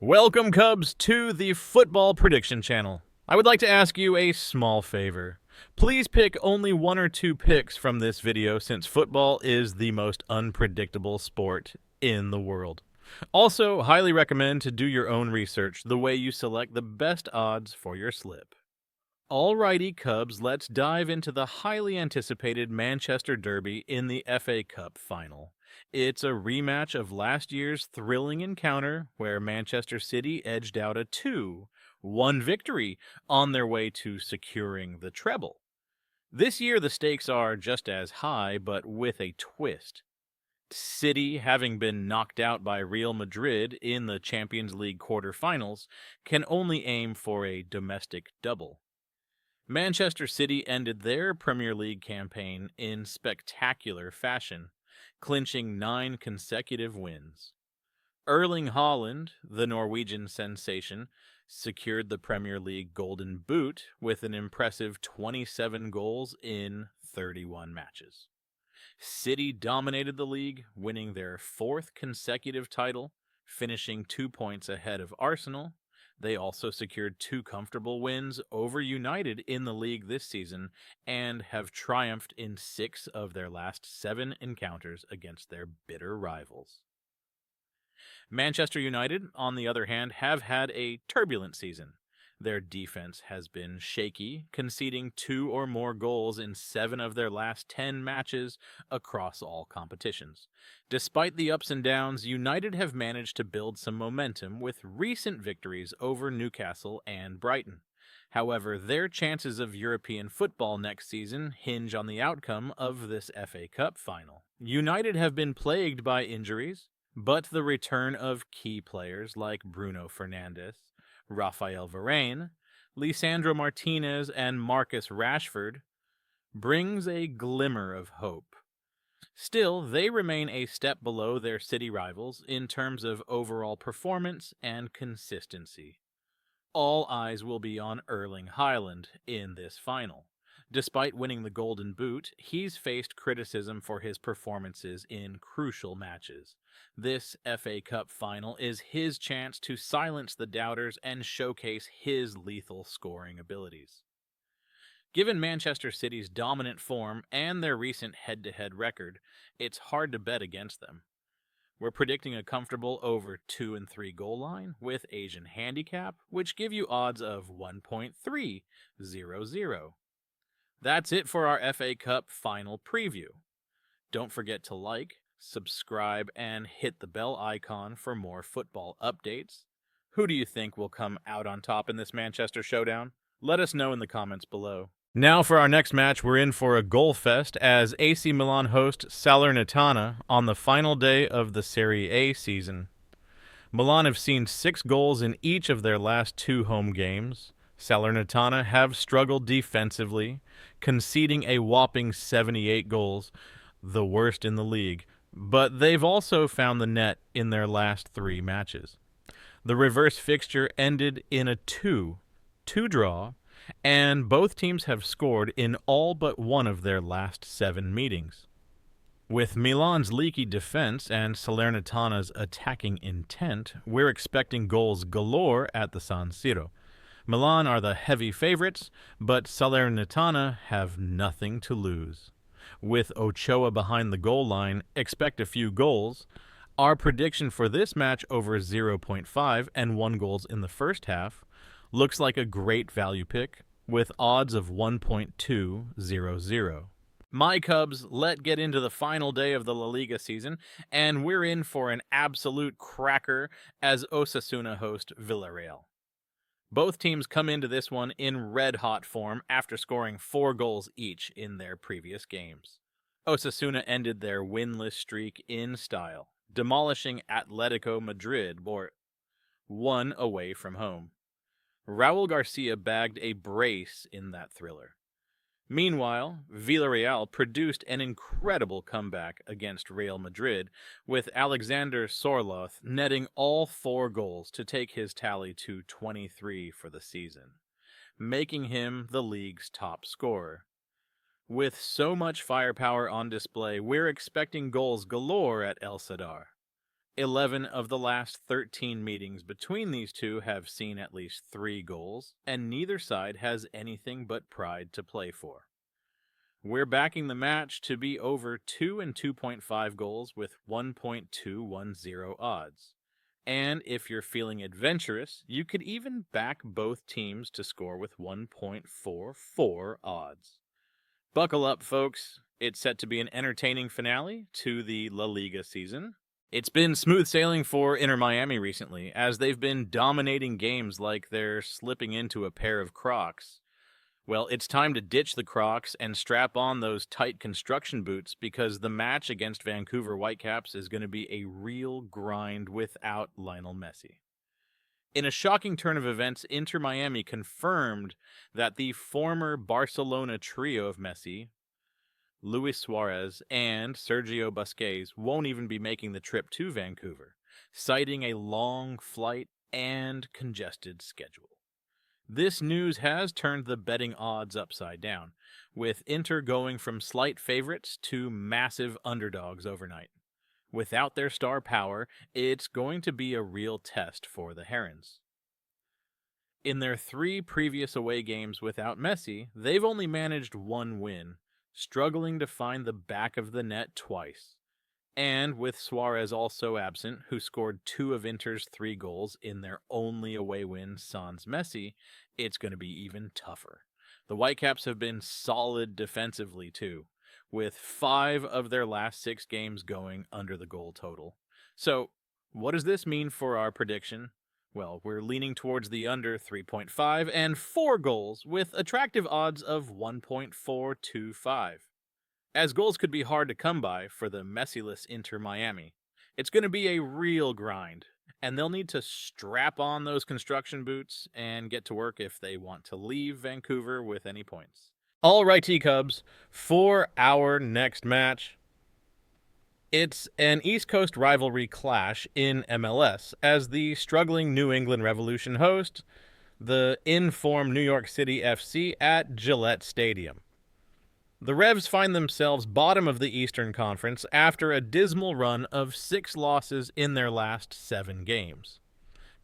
Welcome, Cubs, to the Football Prediction Channel. I would like to ask you a small favor. Please pick only one or two picks from this video since football is the most unpredictable sport in the world. Also, highly recommend to do your own research the way you select the best odds for your slip. Alrighty, Cubs, let's dive into the highly anticipated Manchester Derby in the FA Cup final. It's a rematch of last year's thrilling encounter where Manchester City edged out a 2-1 victory on their way to securing the treble. This year the stakes are just as high, but with a twist. City, having been knocked out by Real Madrid in the Champions League quarterfinals, can only aim for a domestic double. Manchester City ended their Premier League campaign in spectacular fashion, clinching 9 consecutive wins. Erling Haaland, the Norwegian sensation, secured the Premier League Golden Boot with an impressive 27 goals in 31 matches. City dominated the league, winning their 4th consecutive title, finishing 2 points ahead of Arsenal. They also secured 2 comfortable wins over United in the league this season and have triumphed in 6 of their last 7 encounters against their bitter rivals. Manchester United, on the other hand, have had a turbulent season. Their defense has been shaky, conceding 2 or more goals in 7 of their last 10 matches across all competitions. Despite the ups and downs, United have managed to build some momentum with recent victories over Newcastle and Brighton. However, their chances of European football next season hinge on the outcome of this FA Cup final. United have been plagued by injuries, but the return of key players like Bruno Fernandes, Rafael Varane, Lisandro Martinez, and Marcus Rashford brings a glimmer of hope. Still, they remain a step below their city rivals in terms of overall performance and consistency. All eyes will be on Erling Haaland in this final. Despite winning the Golden Boot, he's faced criticism for his performances in crucial matches. This FA Cup final is his chance to silence the doubters and showcase his lethal scoring abilities. Given Manchester City's dominant form and their recent head-to-head record, it's hard to bet against them. We're predicting a comfortable over 2 and 3 goal line with Asian handicap, which give you odds of 1.300. That's it for our FA Cup final preview. Don't forget to like, subscribe, and hit the bell icon for more football updates. Who do you think will come out on top in this Manchester showdown? Let us know in the comments below. Now for our next match, we're in for a goal fest as AC Milan host Salernitana on the final day of the Serie A season. Milan have seen 6 goals in each of their last 2 home games. Salernitana have struggled defensively, conceding a whopping 78 goals, the worst in the league, but they've also found the net in their last 3 matches. The reverse fixture ended in a 2-2 draw, and both teams have scored in all but one of their last 7 meetings. With Milan's leaky defense and Salernitana's attacking intent, we're expecting goals galore at the San Siro. Milan are the heavy favorites, but Salernitana have nothing to lose. With Ochoa behind the goal line, expect a few goals. Our prediction for this match over 0.5 and 1 goals in the first half looks like a great value pick with odds of 1.200. My Cubs, let's get into the final day of the La Liga season, and we're in for an absolute cracker as Osasuna host Villarreal. Both teams come into this one in red-hot form after scoring 4 goals each in their previous games. Osasuna ended their winless streak in style, demolishing Atletico Madrid, or 1 away from home. Raul Garcia bagged a brace in that thriller. Meanwhile, Villarreal produced an incredible comeback against Real Madrid, with Alexander Sorloth netting all 4 goals to take his tally to 23 for the season, making him the league's top scorer. With so much firepower on display, we're expecting goals galore at El Sadar. 11 of the last 13 meetings between these two have seen at least 3 goals, and neither side has anything but pride to play for. We're backing the match to be over 2 and 2.5 goals with 1.210 odds. And if you're feeling adventurous, you could even back both teams to score with 1.44 odds. Buckle up, folks. It's set to be an entertaining finale to the La Liga season. It's been smooth sailing for Intermiami recently, as they've been dominating games like they're slipping into a pair of Crocs. Well, it's time to ditch the Crocs and strap on those tight construction boots because the match against Vancouver Whitecaps is going to be a real grind without Lionel Messi. In a shocking turn of events, Inter Miami confirmed that the former Barcelona trio of Messi, Luis Suarez, and Sergio Busquets won't even be making the trip to Vancouver, citing a long flight and congested schedule. This news has turned the betting odds upside down, with Inter going from slight favorites to massive underdogs overnight. Without their star power, it's going to be a real test for the Herons. In their 3 previous away games without Messi, they've only managed 1 win, struggling to find the back of the net twice. And with Suarez also absent, who scored 2 of Inter's 3 goals in their only away win sans Messi, it's going to be even tougher. The Whitecaps have been solid defensively too, with 5 of their last 6 games going under the goal total. So, what does this mean for our prediction? Well, we're leaning towards the under 3.5 and 4 goals with attractive odds of 1.425. As goals could be hard to come by for the Messi-less Inter Miami, it's going to be a real grind, and they'll need to strap on those construction boots and get to work if they want to leave Vancouver with any points. Alrighty, Cubs, for our next match, it's an East Coast rivalry clash in MLS as the struggling New England Revolution host the in-form New York City FC at Gillette Stadium. The Revs find themselves bottom of the Eastern Conference after a dismal run of 6 losses in their last 7 games.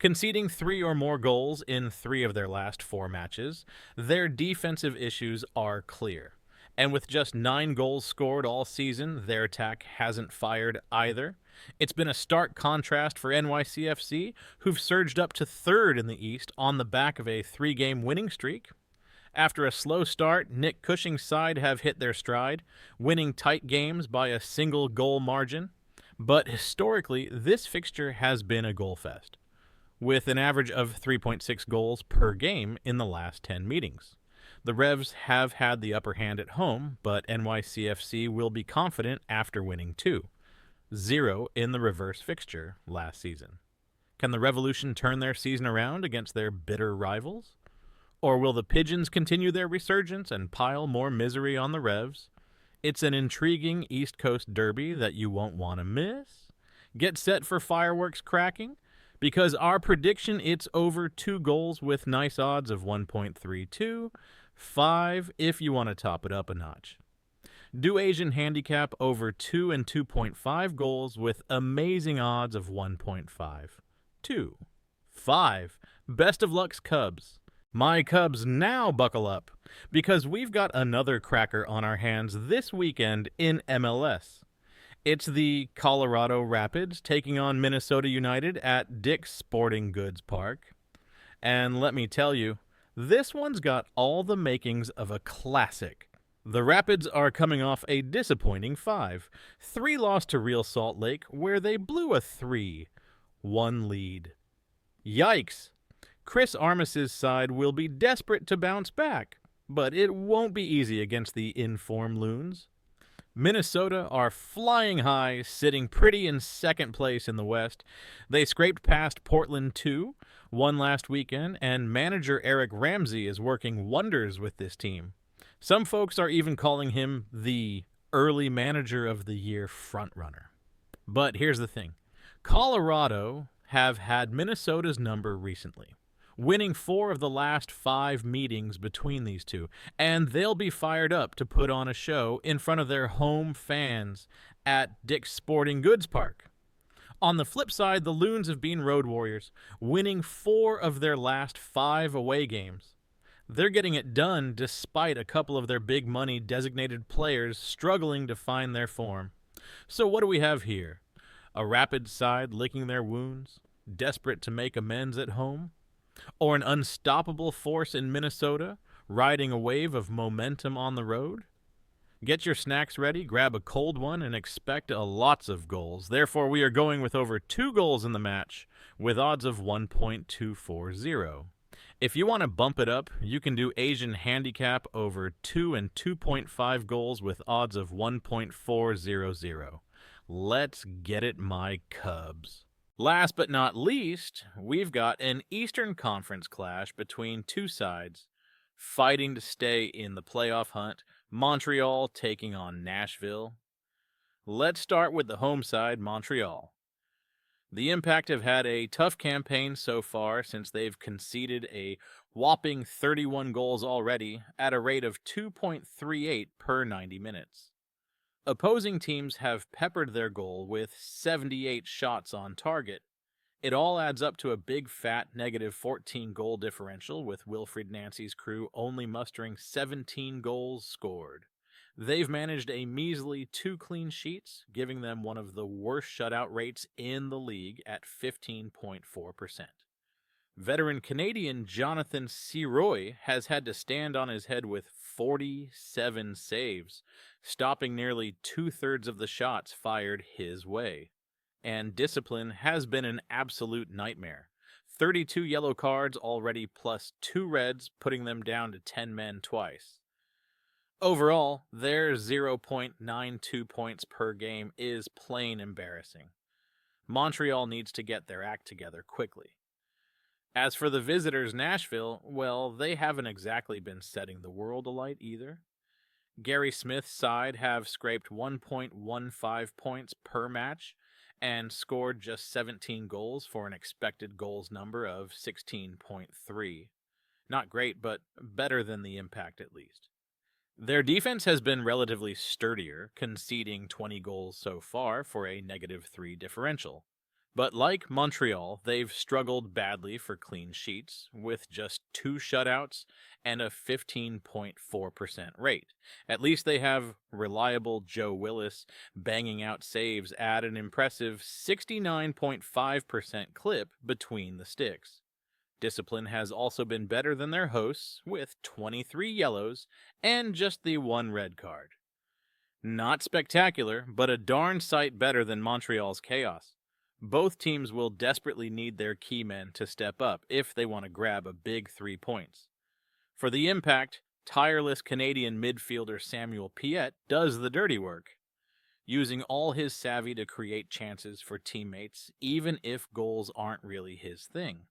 Conceding 3 or more goals in 3 of their last 4 matches, their defensive issues are clear. And with just 9 goals scored all season, their attack hasn't fired either. It's been a stark contrast for NYCFC, who've surged up to 3rd in the East on the back of a 3-game winning streak. After a slow start, Nick Cushing's side have hit their stride, winning tight games by a single goal margin. But historically, this fixture has been a goal fest, with an average of 3.6 goals per game in the last 10 meetings. The Revs have had the upper hand at home, but NYCFC will be confident after winning 2-0 in the reverse fixture last season. Can the Revolution turn their season around against their bitter rivals? Or will the Pigeons continue their resurgence and pile more misery on the Revs? It's an intriguing East Coast derby that you won't want to miss. Get set for fireworks cracking, because our prediction, it's over 2 goals with nice odds of 1.32, 5 if you want to top it up a notch. Do Asian handicap over 2 and 2.5 goals with amazing odds of 1.52. 5. Best of luck's Cubs. My Cubs, now buckle up, because we've got another cracker on our hands this weekend in MLS. It's the Colorado Rapids taking on Minnesota United at Dick's Sporting Goods Park. And let me tell you, this one's got all the makings of a classic. The Rapids are coming off a disappointing 5-3 loss to Real Salt Lake, where they blew a 3-1 lead. Yikes! Chris Armas's side will be desperate to bounce back, but it won't be easy against the in-form Loons. Minnesota are flying high, sitting pretty in 2nd place in the West. They scraped past Portland 2, won last weekend, and manager Eric Ramsey is working wonders with this team. Some folks are even calling him the early manager of the year frontrunner. But here's the thing. Colorado have had Minnesota's number recently, winning 4 of the last 5 meetings between these two, and they'll be fired up to put on a show in front of their home fans at Dick's Sporting Goods Park. On the flip side, the Loons have been road warriors, winning 4 of their last 5 away games. They're getting it done despite a couple of their big money designated players struggling to find their form. So what do we have here? A Rapid side licking their wounds, desperate to make amends at home? Or an unstoppable force in Minnesota, riding a wave of momentum on the road? Get your snacks ready, grab a cold one, and expect lots of goals. Therefore, we are going with over 2 goals in the match, with odds of 1.240. If you want to bump it up, you can do Asian handicap over 2 and 2.5 goals with odds of 1.400. Let's get it, my Cubs. Last but not least, we've got an Eastern Conference clash between two sides fighting to stay in the playoff hunt, Montreal taking on Nashville. Let's start with the home side, Montreal. The Impact have had a tough campaign so far since they've conceded a whopping 31 goals already at a rate of 2.38 per 90 minutes. Opposing teams have peppered their goal with 78 shots on target. It all adds up to a big fat negative 14 goal differential, with Wilfried Nancy's crew only mustering 17 goals scored. They've managed a measly 2 clean sheets, giving them one of the worst shutout rates in the league at 15.4%. Veteran Canadian Jonathan Sirois has had to stand on his head with 47 saves, stopping nearly 2/3 of the shots fired his way. And discipline has been an absolute nightmare. 32 yellow cards already plus 2 reds, putting them down to 10 men twice. Overall, their 0.92 points per game is plain embarrassing. Montreal needs to get their act together quickly. As for the visitors, Nashville, well, they haven't exactly been setting the world alight either. Gary Smith's side have scraped 1.15 points per match and scored just 17 goals for an expected goals number of 16.3. Not great, but better than the Impact at least. Their defense has been relatively sturdier, conceding 20 goals so far for a -3 differential. But like Montreal, they've struggled badly for clean sheets, with just 2 shutouts and a 15.4% rate. At least they have reliable Joe Willis banging out saves at an impressive 69.5% clip between the sticks. Discipline has also been better than their hosts, with 23 yellows and just the 1 red card. Not spectacular, but a darn sight better than Montreal's chaos. Both teams will desperately need their key men to step up if they want to grab a big 3 points. For the Impact, tireless Canadian midfielder Samuel Piette does the dirty work, using all his savvy to create chances for teammates, even if goals aren't really his thing.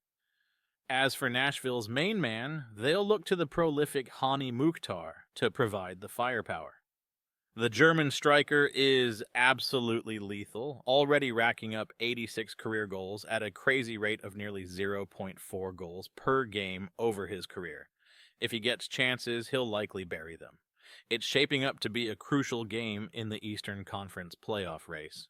As for Nashville's main man, they'll look to the prolific Hani Mukhtar to provide the firepower. The German striker is absolutely lethal, already racking up 86 career goals at a crazy rate of nearly 0.4 goals per game over his career. If he gets chances, he'll likely bury them. It's shaping up to be a crucial game in the Eastern Conference playoff race.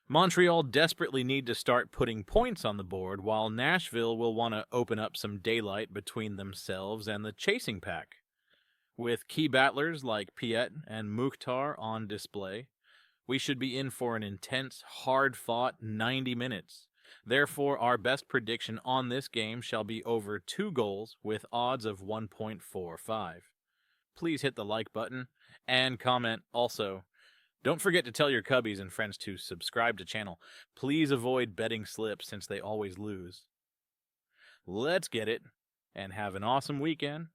Montreal desperately need to start putting points on the board, while Nashville will want to open up some daylight between themselves and the chasing pack. With key battlers like Piette and Mukhtar on display, we should be in for an intense, hard-fought 90 minutes. Therefore, our best prediction on this game shall be over 2 goals with odds of 1.45. Please hit the like button and comment also. Don't forget to tell your cubbies and friends to subscribe to channel. Please avoid betting slips since they always lose. Let's get it, and have an awesome weekend.